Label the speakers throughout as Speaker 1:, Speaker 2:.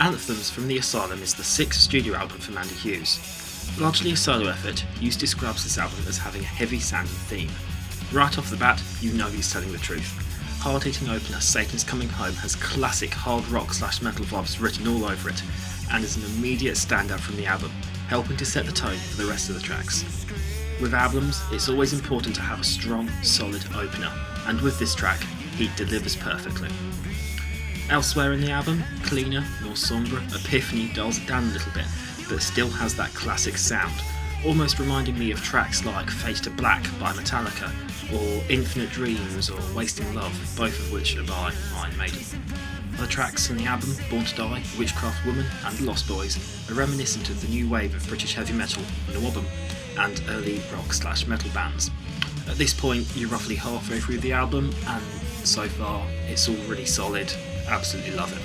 Speaker 1: Anthems from the Asylum is the sixth studio album from Andy Hughes. Largely a solo effort, Hughes describes this album as having a heavy sounding theme. Right off the bat, you know he's telling the truth. Hard-hitting opener Satan's Coming Home has classic hard rock/metal vibes written all over it, and is an immediate standout from the album, helping to set the tone for the rest of the tracks. With albums, it's always important to have a strong, solid opener, and with this track, he delivers perfectly. Elsewhere in the album, cleaner, more sombre, Epiphany dials it down a little bit, but still has that classic sound, almost reminding me of tracks like Fade to Black by Metallica, or Infinite Dreams or Wasting Love, both of which are by Iron Maiden. Other tracks on the album, Born to Die, Witchcraft Woman and Lost Boys, are reminiscent of the new wave of British heavy metal, Nawabum, and early rock/metal bands. At this point, you're roughly halfway through the album, and so far, it's all really solid. Absolutely love it.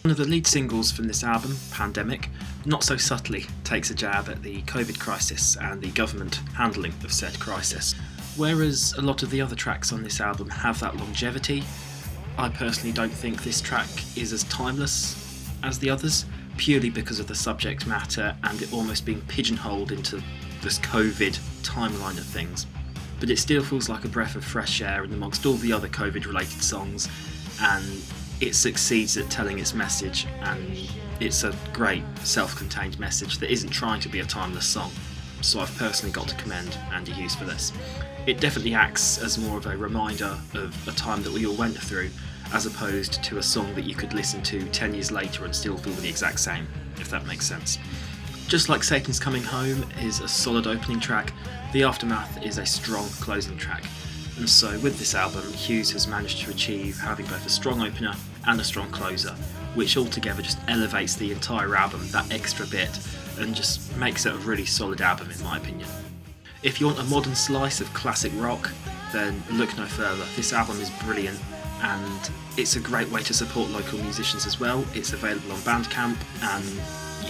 Speaker 1: One of the lead singles from this album, Pandemic, not so subtly takes a jab at the COVID crisis and the government handling of said crisis. Whereas a lot of the other tracks on this album have that longevity, I personally don't think this track is as timeless as the others, purely because of the subject matter and it almost being pigeonholed into this COVID timeline of things. But it still feels like a breath of fresh air in amongst all the other COVID related songs, and it succeeds at telling its message, and it's a great self-contained message that isn't trying to be a timeless song, so I've personally got to commend Andy Hughes for this. It definitely acts as more of a reminder of a time that we all went through, as opposed to a song that you could listen to 10 years later and still feel the exact same, if that makes sense. Just like Satan's Coming Home is a solid opening track, The Aftermath is a strong closing track. And so with this album, Hughes has managed to achieve having both a strong opener and a strong closer, which altogether just elevates the entire album that extra bit and just makes it a really solid album in my opinion. If you want a modern slice of classic rock, then look no further. This album is brilliant and it's a great way to support local musicians as well. It's available on Bandcamp, and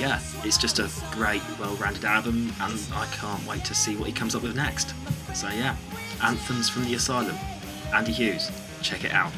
Speaker 1: yeah, it's just a great, well-rounded album, and I can't wait to see what he comes up with next. So yeah, Anthems from the Asylum, Andy Hughes, check it out.